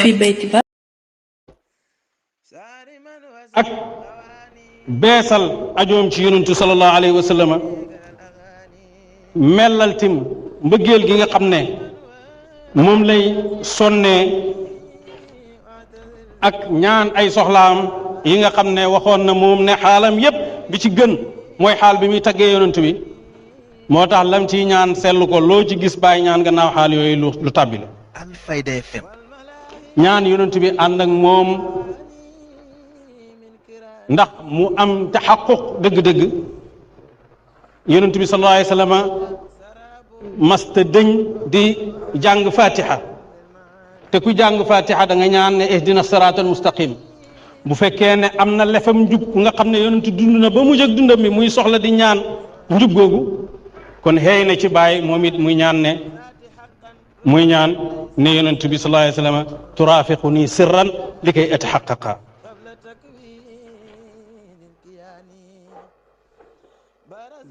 في بيت با ak beesal ajoom ci yonentu sallallahu alayhi wa sallam mellal tim mbëggeel gi nga xam ne moom lay sonnee ak ñaan ay soxlaam yi nga xam ne waxoon na moom ne xaalam yépp bi ci gën mooy xaal bi muy taggee yonent bi moo tax lam ciy ñaan seetlu ko loo ci gis bàyyi ñaan gannaaw xaal yooyu lu tàbbi la Alfayda FM ñaan yonent bi ànd ak moom ndax mu am taxaquq dëgg-dëgg yonent bi sallallahu alayhi wa sallam masta dëñ di jàng fatiha te ku jàng fatiha da nga ñaan ne ihdina siraatal mustaqim bu fekkee ne am na lefam njub nga xam ne yonent dund na ba mujj ak dundam bi muy soxla di ñaan njub googu kon xëy na ci bàyyi moom it muy ñaan ne yonent bi sallallahu alayhi wa sallam turafiquni sirran li kay ataxaqaqa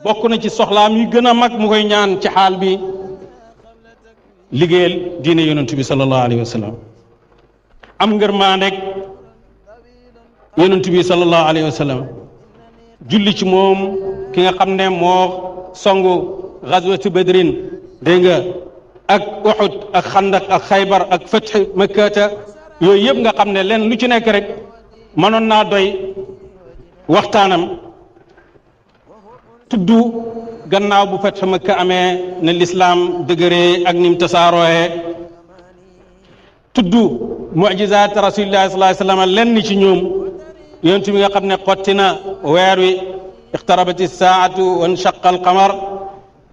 bokk na ci soxlaam yi gën a mag mu koy ñaan ci xaal bi liggéeyal diine yonent bi sallallahu alayhi wa sallam am ngërmaandeg yonent bi sallallahu alayhi wa sallam julli ci moom ki nga xam ne moo songu gazwatu badrin dégg nga ak uxud ak xandak ak xaybar ak fatx makkata yooyu yëpp nga xam ne leen lu ci nekk rek mënoon naa doy waxtaanam tudd gannaaw bu fatx makka amee ne lislaam dëgëree ak nim tasaarooyee tudd mujizaat rasulillahi sallallahu alayhi wa sallam lenn ci ñoom yonent bi nga xam ne xotti na weer wi ixtarabati saatu wa nchaqa alqamar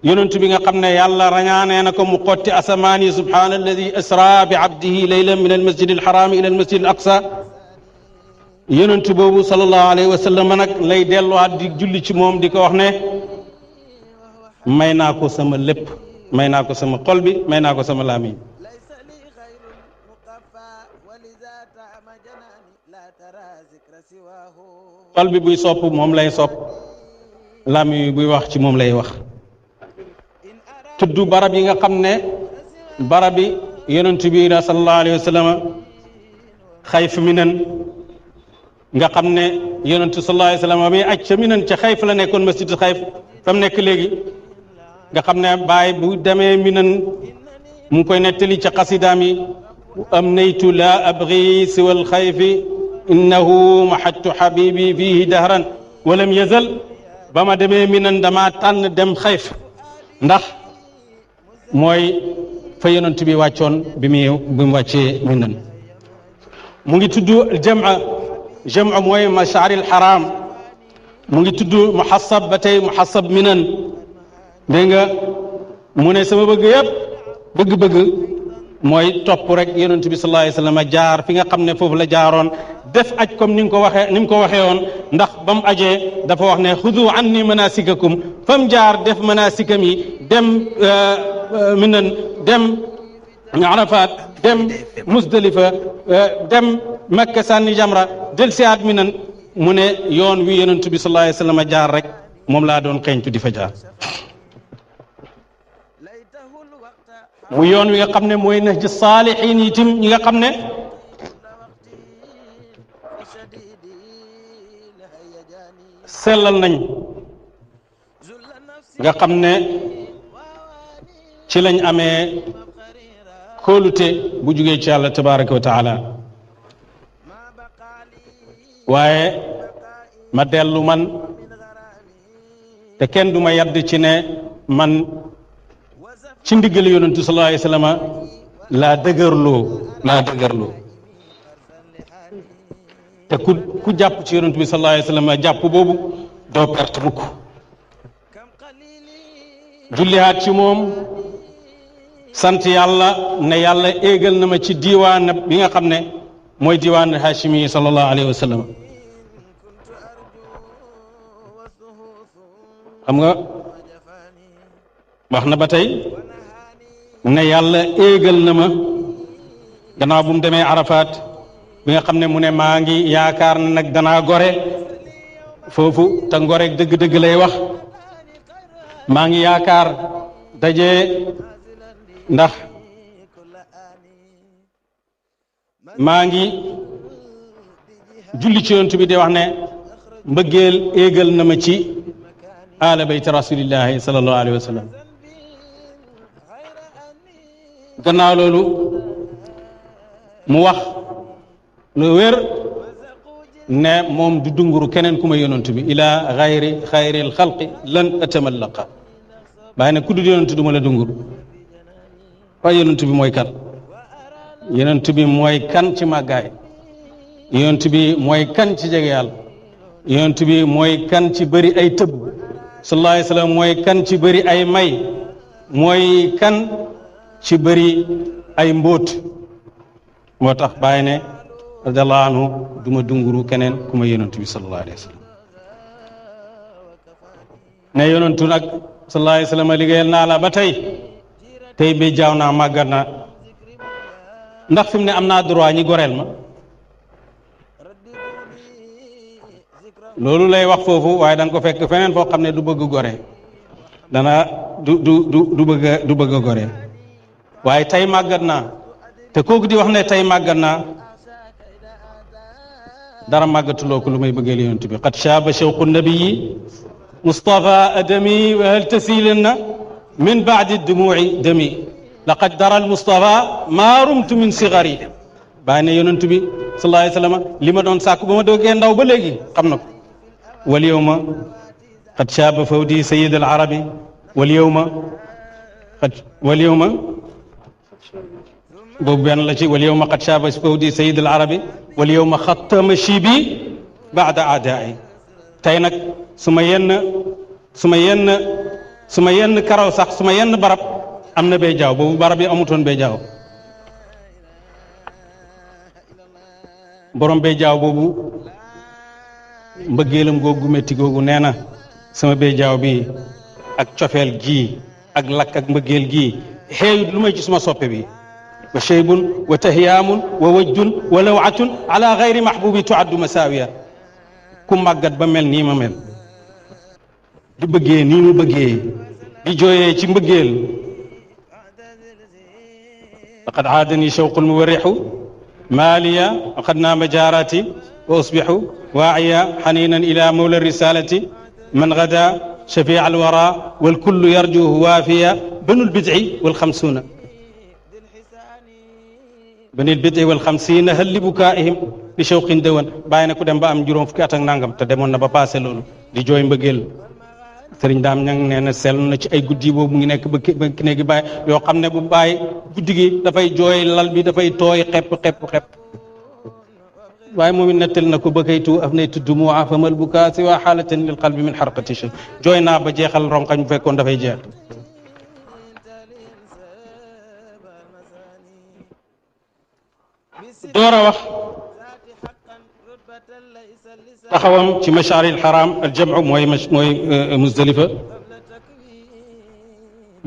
yonent bi nga xam ne yàlla rañaanee na ko mu xotti asamaan yi subhaana alladi asra bi abdihi laylan min almasjid alxaraami ila almasjid al aqsa yonent boobu sallallahu alayhi wa sallam nag lay delluwaat di julli ci moom di ko wax ne may naa ko sama lépp may naa ko sama xol bi may naa ko sama laamiñ xol bi buy sopp moom lay sopp laamiñ bi buy wax ci moom lay wax tudd barab yi nga xam ne barab bi yonent bi la sallallahu alayhi wa sallam xayf minan nga xam ne yonent sallallahu alayhi wa sallam mi aj ca minan ca xayf la nekkoon masjid xayf fa mu nekk léegi nga xam ne baay bu demee minan mu ngi koy nettali ca xasidaam yi am naytu la abgi siwa alxayfi innahu mahattu habibi fihi dahran walam yazal ba ma demee minan dama tànn dem xayf ndax mooy fa yonent bi wàccoon bi mu wàccee minan mu ngi tudd jama mooy mashaaril haram mu ngi tudd muhassab ba tey muhassab minan dégg nga mu ne sama bëgg yëpp bëgg-bëgg mooy topp rek yonent bi sallallahu alayhi wa sallam jaar fi nga xam ne foofu la jaaroon def aj comme ni mu ko waxee woon ndax ba mu ajee dafa wax ne xudu anni manasikakum fa mu jaar def manasikam yi dem minan dem arafat dem musdalifa dem makka sànni jamra del siaat minan mu ne yoon wi yonent bi sallallahu alayhi wa sallam jaar rek moom laa doon xeeñtu di fa jaar mu yoon wi nga xam ne mooy nahj saalihiin yi tim ñi nga xam ne sellal nañ nga xam ne ci lañ amee kóolute bu jugee ci yàlla tabaraka wa taala waaye ma dellu man te kenn du ma yadd ci ne man ci ndigal yonentu sallallahu alayhi wa sallam laa dëgërloo te ku jàpp ci yonentu bi sallallahu alayhi wa sallam jàpp boobu doo perte mukk jullihaat ci moom sant yàlla ne yàlla éegal na ma ci diiwaan bi nga xam ne mooy diiwaan hashimi sallallahu alayhi wa sallam xam nga wax na ba tey ne yàlla éegal na ma gannaaw bu mu demee Arafat bi nga xam ne mu ne maa ngi yaakaar na nag danaa gore foofu te ngore dëgg-dëgg lay wax maa ngi yaakaar daje ndax maa ngi julli ci yonent bi di wax ne mbëggeel éegal na ma ci aala bayti rasulillahi sallallahu alayhi wa sallam gannaaw loolu mu wax lu wér ne moom du dunguru keneen ku ma yonent bi ila xayri xayril xalqi lan atamallaqa bàyyi ne ku dul yonent du ma la dunguru waaye yonent bi mooy kan yonent bi mooy kan ci màggaay yonent bi mooy kan ci jege yàlla yonent bi mooy kan ci bëri ay tëbb sallallahu alayhi wa sallam mooy kan ci bëri ay may mooy kan ci bëri ay mbóot moo tax bàyyi ne radiallahu anhu du ma dunguru keneen ku ma yonent bi sallallahu alayhi wa sallam ne yonentu nag sallallahu alayhi wa sallam liggéeyal naa la ba tey bi jaaw naa màggat naa ndax fi mu ne am naa droit ñi goreel ma loolu lay wax foofu waaye da nga ko fekk feneen foo xam ne du bëgg gore dana du bëgg a gore waaye tey màggat naa te kooku di wax ne tey màggat naa dara màggatuloo ko lu may bëggeel yonent bi qad shaaba shawqu nabiyi mustafa adami wa hal tasilanna min baadi dumuci dami laqad dara almustafa maa rumtu min sigari bàyyi ne yonent bi sallallahu alayhi wa sallam li ma doon sàkku ba ma doogee ndaw ba léegi xam na ko wal yawma qad shaaba fawdi sayid al arabi wal yawma boobu benn la ci wal yawma qad shaaba fawdi sayid al arabi wal yawma xattama shibi baada aadaai tey nag su ma yenn karaw sax su ma yenn barab am na bee jaaw boobu barab yi amutoon bee jaaw borom bee jaaw boobu mbëggeelam googu métti googu nee na sama bee jaaw bi ak cofeel gii ak lakk ak mbëggeel gii xeeyut lu may ci suma soppe bi wa cheybun wa tahyaamun wa wajjun wa lawatun ala gayri mahbubi tuaddu masaawiya ku màggat ba mel nii ma mel di bëggee nii mu bëggee di jooyee ci mbëggeel laqad aadani shawqul muwarrixu maaliya waqad naama jaaraati wa usbixu waaciya xaniinan ila mawla risalati man gada shafii alwara walkullu yarjuhu waafiya banul bidci walxamsuuna banil bidci walxamsiina hal li bukaa'ihim li shawqin dawan bàyyi na ku dem ba am juróom fukki at ak nangam te demoon na ba passé loolu di jooy mbëggeel sëriñ daam ñang nee na seetlu na ci ay guddi boobu mu ngi nekk ba néegi bàyyi yoo xam ne bu bàyyi guddi gi dafay jooy lal bi dafay tooy xepp waaye moom it nettal na ko bakaytu afnaytu dumua famal bukaa si waa xaalatan lil qalbi min xarqati shay jooy naa ba jeexal ronkañ bu fekkoon dafay jeex door a wax taxawam ci mashaari alxaram aljamcu mooy Muzdalifa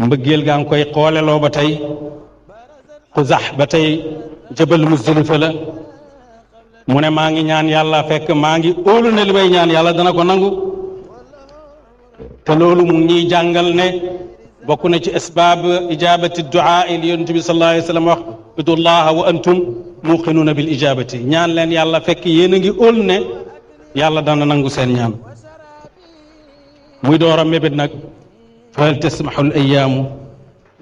mbëggeel gaa ngi koy xooleloo ba tey xuzax ba tey jabal Muzdalifa la mu ne maa ngi ñaan yàlla fekk maa ngi óolu ne li may ñaan yàlla dana ko nangu te loolu mu ngi ñuy jàngal ne bokk na ci asbaab ijabati duaa li yonent bi sallallahu alayhi wa sallam wax udullaha wa antum muqinuuna bil ijabati ñaan leen yàlla fekk yéen a ngi óolu ne yàlla dana nangu seen ñaan muy door a mébét nag fa hal tasmaxu al ayaamu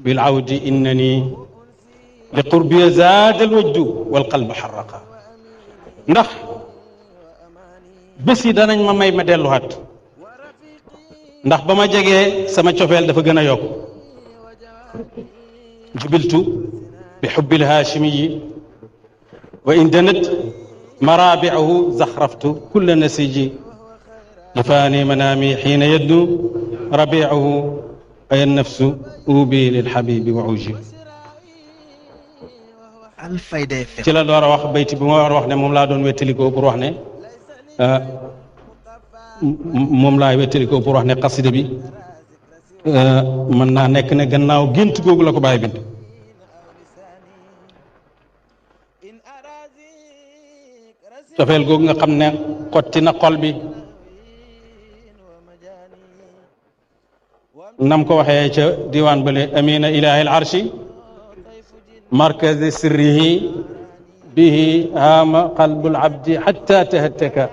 bil awdi innani li qurbiya zaada al wajdu wal qalba xaraqa ndax bés yi danañ ma may ma delluwaat ndax ba ma jegee sama cofeel dafa gën a yokk jubiltu bi xubbil haashimiyi wa in danat maraabi'uhu zaxraftu kulla nasiji jafaani manaami xiina yaddu rabiicuhu ay nafsu uubi lil xabibi wa uji Alfayda FM ci la door a wax bayti bi ma war a wax ne moom laa doon wettalikoo pour wax ne moom laa wettalikoo pour wax ne xasida bi mën naa nekk ne gannaaw gént googu la ko bàyyi bind cofeel googu nga xam ne xotti na xol bi nam ko waxee ca diwaan bële amina ilahi al arshi markazi sirrihi bihi haama qalbul abdi hatta tahattaka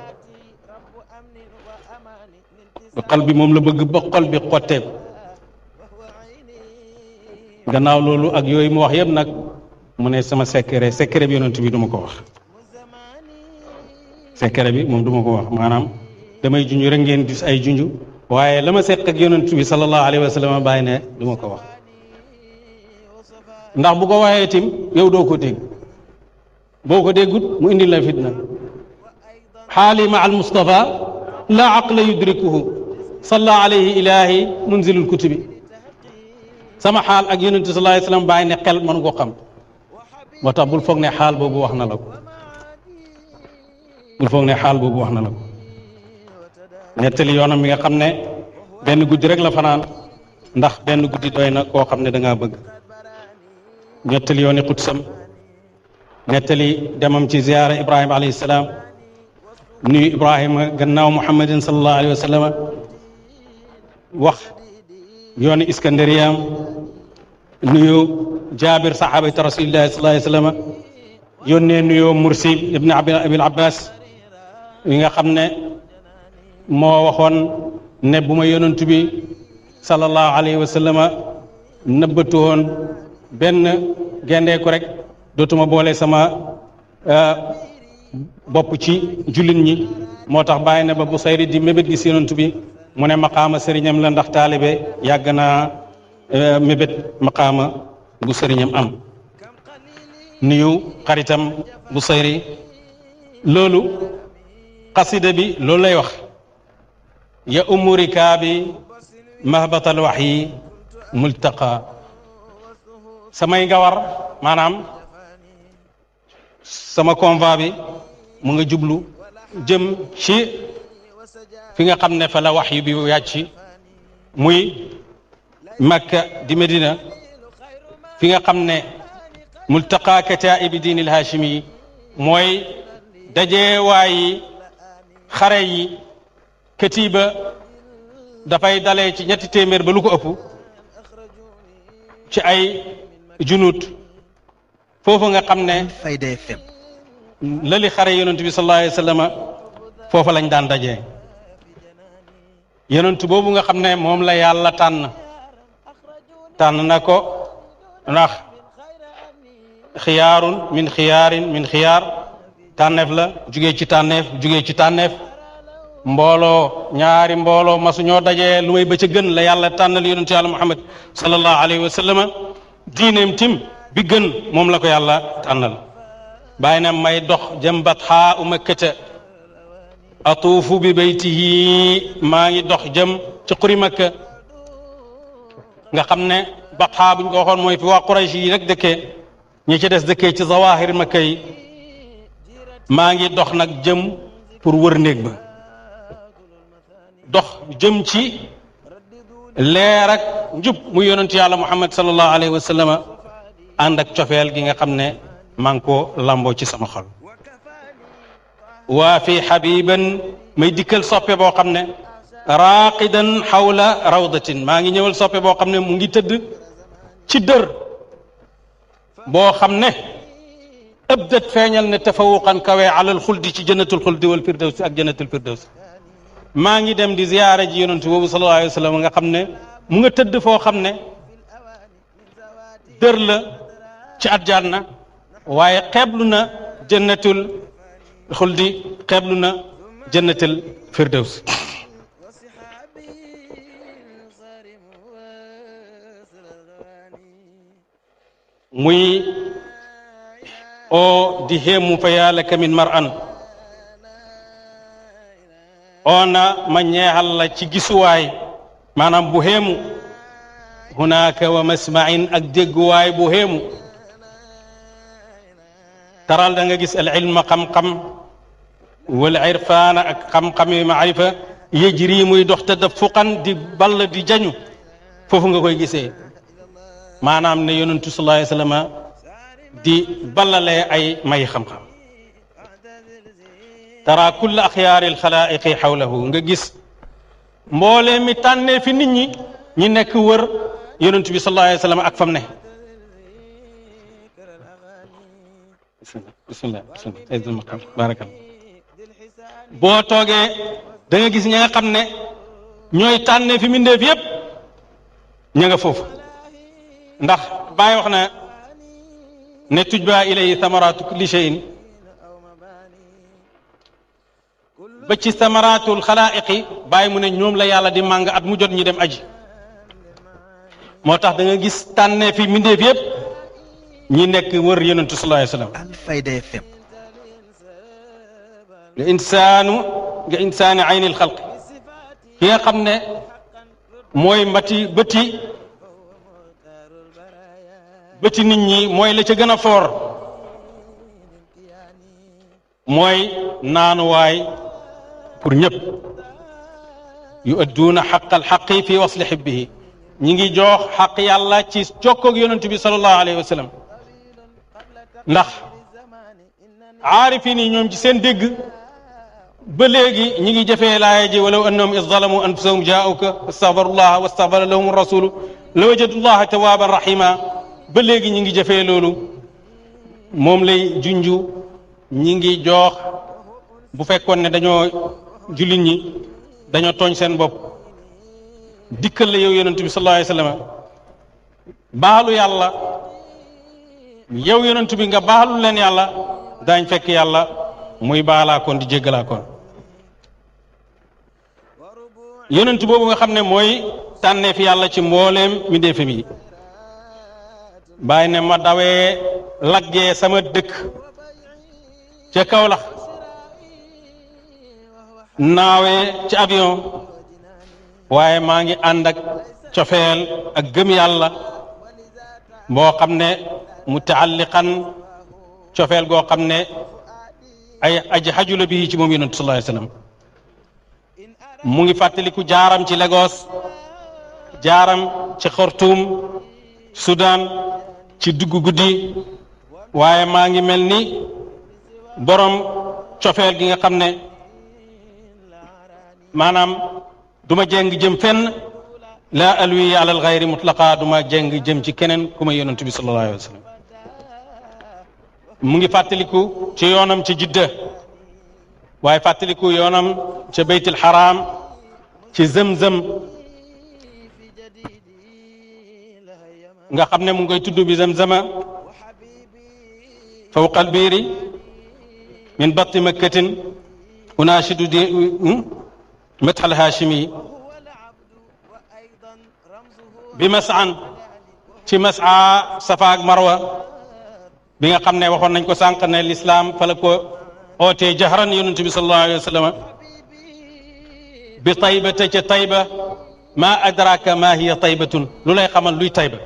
xol bi moom la bëgg ba xol bi xotteeku gannaaw loolu ak yooyu mu wax yëpp nag mu ne sama secret bi yonent bi du ma ko wax secret bi moom du ma ko wax maanaam damay junj rek ngeen gis ay junj waaye la ma seq ak yonent bi sallallahu alayhi wa sallam bàyyi ne du ma ko wax ndax bu ko waxee tim yow doo ko dégg boo ko déggut mu indi la fitna xaali ma al mustafa la aqla yudrikuhu salla alayhi ilahi munzilul kutubi sama xaal ak yonent bi sallallahu alayhi wa sallam bàyyi ne xel mënu ko xam moo tax bul foog ne xaal boobu wax na la ko bul foog ne xaal boobu wax na la ko nettali yoonam mi nga xam ne benn guddi rek la fanaan ndax benn guddi doy na koo xam ne da ngaa bëgg nettali yooni Qudsam nettali demam ci ziyaara Ibrahima alayhi salaam nuyu Ibrahima gannaaw Muhammadin sallallahu alayhi wa sallam wax yooni Iskandariyaam nuyu Jaabir saxaabati rasulillahi sallallahu alayhi wa sallam yónnee nuyoo Mursi ibn Abil Abbas yi nga xam ne moo waxoon ne bu ma yonent bi sallallahu alayhi wa sallam nëbbatu woon benn gendeeku rek dootuma boole sama bopp ci jullit ñi moo tax bàyyi na ba bu sayri di mébét gis yonent bi mu ne maqaama sëriñam la ndax taalibe yàgg naa mébét maqaama bu sëriñam am nuyu xaritam bu sayri loolu qasida bi loolu lay wax ya ummu rikaabi mahbatal waxyi multaqa samay gawar maanaam sama convoi bi mu nga jublu jëm ci fi nga xam ne fa la waxyu bi yàcc muy Makka di Medina fi nga xam ne multaqa kataibi diin il hashimi mooy dajeewaayi xare yi katiba dafay dalee ci 300 ba lu ko ëpp ci ay junut foofu nga xam ne Fayda FM lali xare yonent bi sallallahu alayhi wa sallam foofa lañ daan dajee yonent boobu nga xam ne moom la yàlla tànn na ko ndax xiyaarun min xiyaarin min xiyaar tànneef la jugee ci tànneef mbooloo ñaari mbooloo masu ñoo dajee lu may ba ca gën la yàlla tànnal yonentu yàlla Muhammad sallallahu alayhi wa sallam diineem tim bi gën moom la ko yàlla tànnal bàyyi na may dox jëm batxaa u makkata atuufu bi baytihi maa ngi dox jëm ci xuri makka nga xam ne batxaa buñ ko waxoon mooy fi waa Quraysh yi rek dëkkee ñi ci des dëkkee ci zawahir makka yi maa ngi dox nag jëm pour wër néeg ba dox jëm ci leer ak njub mu yonent yàlla Muhammad sallallahu alayhi wa sallam ànd ak cofeel gi nga xam ne maa ngi ko lamboo ci sama xol waa fi xabiban may dikkal soppe boo xam ne raqidan xawla rawdatin maa ngi ñëwal soppe boo xam ne mu ngi tëdd ci dër boo xam ne ëbdat feeñal ne tafawuqan kawe alal xuldi ci jannatul xuldi wal firdawsi ak jannatul firdawsi maa ngi dem di ziyaara ji yonent boobu sallallahu alayhi wa sallam nga xam ne mu nga tëdd foo xam ne dër la ci àjjana waaye xeeblu na jannatul xuldi xeeblu na jannatul firdaws muy o di xéemu fa yàlla kamin mar an ona ma ñeexal la ci gisuwaay maanaam bu xéemu hunaka wa masmain ak dégguwaay bu xéemu taral da nga gis al ilma xam-xam wal irfaana ak xam-xami maarifa yejri muy dox tadafuqan di ball di jañu foofu nga koy gisee maanaam ne yonentu sallallahu alayhi wa sallam di ballalee ay may xam-xam tara kulla axyaari alxalaa'iqi xawlahu nga gis mboolee mi tànnee fi nit ñi nekk wër yonent bi sallallahu alayhi wa sallam ak fam ne bismillah sayyidul maqam barakal boo toogee da nga gis ñi nga xam ne ñooy tànne fi mindeef yépp ña nga foofu ndax Baay wax na ne tujba ilayhi thamaratu kulli shay'in ba ci samaratul xalaa'iqi Baay mu ne ñoom la yàlla di màng at mu jot ñi dem aji moo tax da nga gis tànne fi mindeef yépp ñi nekk wër yonentu sallallahu alayhi wa sallam. Alfayda FM. le insaanu nga insaani aynil xalq ki nga xam ne mooy bëti nit ñi mooy la ca gën a foor mooy naanuwaay pour ñëpp yu adduuna xaqal xaqi fi wasli xibbihi ñi ngi jox xaq yàlla ci jokkoog yonentu bi sallallahu alayhi wa sallam ndax aarifin yi ñoom ci seen dégg ba léegi ñi ngi jëfee laaya ji walaw annahum iz zalamu anfusahum jaa'uka wastaghfarullaha wastaghfara lahum rasulu la wajadullaha tawwaban rahima ba léegi ñi ngi jëfee loolu moom lay junju ñi ngi jox bu fekkoon ne dañoo jullit ñi dañoo tooñ seen bopp dikkal la yow yonent bi sallallahu alayhi wa sallam baalu yàlla yow yonent bi nga baalu leen yàlla daañ fekk yàlla muy baalaakoon di jéggalaakoon yonent boobu nga xam ne mooy tànneef yàlla ci mbooleem mbindeefam yi Baay ne ma dawee laggee sama dëkk ca Kawlax naawee ci avion waaye maa ngi ànd ak cofeel ak gëm yàlla boo xam ne mutaalliqan cofeel goo xam ne ay aji xaju la bii ci moom yonent sallallahu alayhi wa sallam mu ngi fàttaliku jaaram ci Lagos jaaram ci Khartoum Soudan ci dugg guddi waaye maa ngi mel ni borom cofeel gi nga xam ne maanaam duma jeng jëm fenn la alwi ala al ghayri mutlaqa duma jeng jëm ci keneen ku ma yonent bi sallallahu alayhi wa sallam mu ngi fàttaliku ci yoonam ci Jidda waaye fàttaliku yoonam ca Baytul Haram ci Zamzam nga xam ne mu ngi koy tudd bi Zamzama fawqa al-biiri min batti makkatin unaashidu di madh al-haashimi bi mas'an ci mas'a Safa ak Marwa bi nga xam ne waxoon nañ ko sànq ne lislaam fa la ko ootee jahran yonent bi sallallahu alayhi wa sallam bi taybata ca tayba ma adraka ma hiya taybatun lu lay xamal luy tayba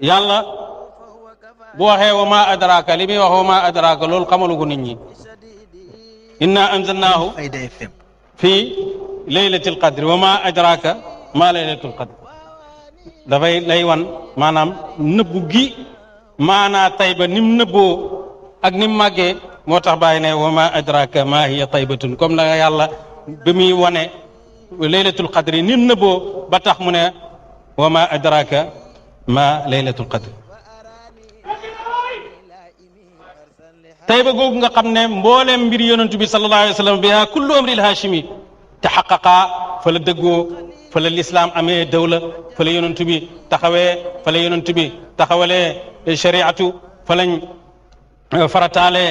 yàlla bu waxee wa ma adraka li muy wax wa ma adraka loolu xamalu ko nit ñi inna anzalnaahu fi laylatil qadri wa ma adraka ma laylatul qadr dafay lay wan maanaam nëbbu gi maanaa tayba nim nëbboo ak nim màggee moo tax bàyyi ne wa ma adraka ma hiya taybatun comme la yàlla bi muy wane laylatul qadri nim nëbboo ba tax mu ne wa ma adraka ma laylatul qadr tayba googu nga xam ne mbooleem mbir yonent bi sallallahu alayhi wa sallam biha kullu amril hashimi taxaqaqa fa la dëggoo fa la lislaam amee dawla fa la yonent bi taxawee fa la yonent bi taxawalee shariatu fa lañ farataalee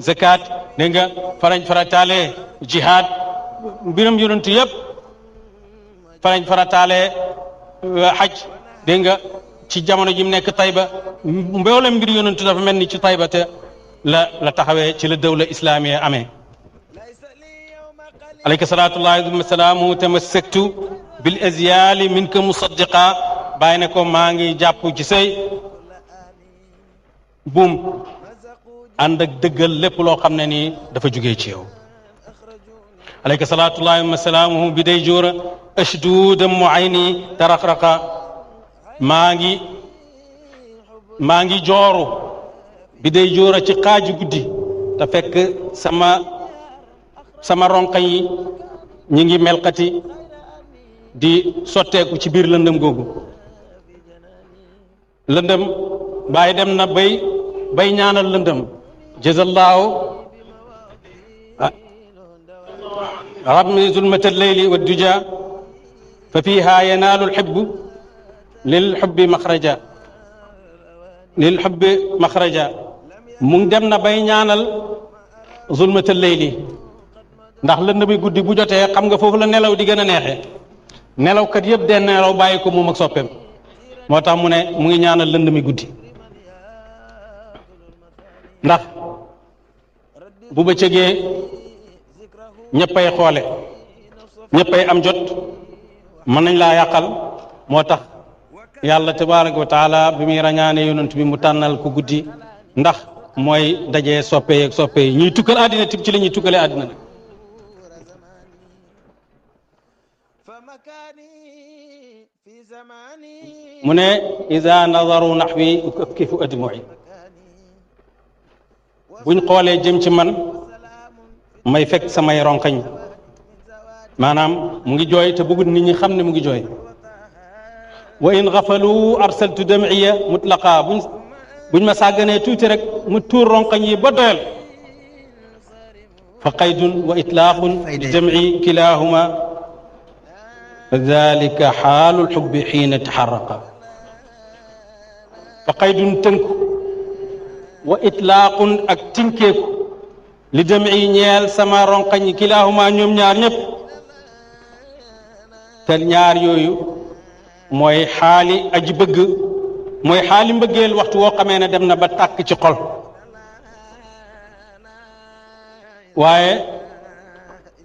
zakat dégg nga fa lañ farataalee jihad mbiram yonent yëpp fa lañ farataalee haj dégg nga ci jamono ji mu nekk Tayba mbooleem mbir yonent dafa mel ni ci Tayba te la taxawee ci la dawla islamiya amee alayka salaatullahi wa salaamu tamassaktu bil azyali minka musaddiqa bàyyi ne ko maa ngi jàpp ci say buum ànd ak dëggal lépp loo xam ne nii dafa jugee ci yow alayka salaatullahi wa salaamuhu bi day jóora ashduudam mu ayni taraxraqa maa ngi jooru bi day jóora ci xaaju guddi te fekk sama sama ronqañ yi ñi ngi melxati di sotteeku ci biir lëndëm googu lëndëm bàyyi dem na bay ñaanal lëndëm jazallahu rabmi zulmata alleyli wa duja fa fiha yanaalu lxibbu lilxubbi maxraja mu ngi dem na bay ñaanal zulmata alleyli ndax lëndëmi guddi bu jotee xam nga foofu la nelaw di gën a neexee nelawkat yëpp de nelaw bàyyi ko moom ak soppeem moo tax mu ne mu ngi ñaanal lëndëmi guddi ndax bu bëccëgee ñëppay xoole ñëppay am jot mën nañ laa yàqal moo tax yàlla tabaraka wa taala bi muy rañaane yonent bi mu tànnal ko guddi ndax mooy dajee soppe yeeg soppe yi ñuy tukkal àddina tib ci la ñuy tukkalee àddina nag mu ne ida nadaru naxwi ukafkifu admu'i buñ xoolee jëm ci man may fekk samay ronkañ maanaam mu ngi jooy te bëggut nit ñi xam ne mu ngi jooy wa in gafalu arsaltu dam'iya mutlaqa buñ ma sàgganee tuuti rek mu tuur ronkañ yi ba doyal fa qaydun wa itlaaqun li jam'i kilahuma dalika xaalu lxubbi xiina taxarraqa fa qaydun tënku wa itlaaqun ak tinkeeku li jam'i ñeel sama ronkañ yi kilahuma ñoom ñaar ñëpp te ñaar yooyu mooy xaali aji bëgg mooy xaali mbëggeel waxtu woo xamee ne dem na ba tàkk ci xol waaye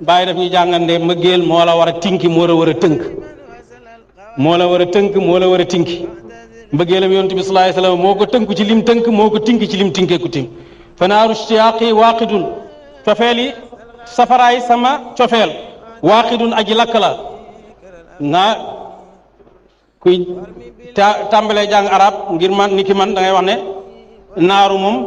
bàyyi daf ñu jàngande mbëggeel moo la war a tinki moo la war a tënk moo la war a tënk moo la war a tinki mbëggeelam yonent bi sallallahu alayhi wasallam moo ko tënku ci lim tënk moo ko tinki ci lim tinkeeku tim fa naaru ishtiyaaqi waaqidun cofeel yi safaraay sama cofeel waaqidun aji lakk la naa kuy tàmbalee jàng arab ngir man ni ki man da ngay wax ne naaru moom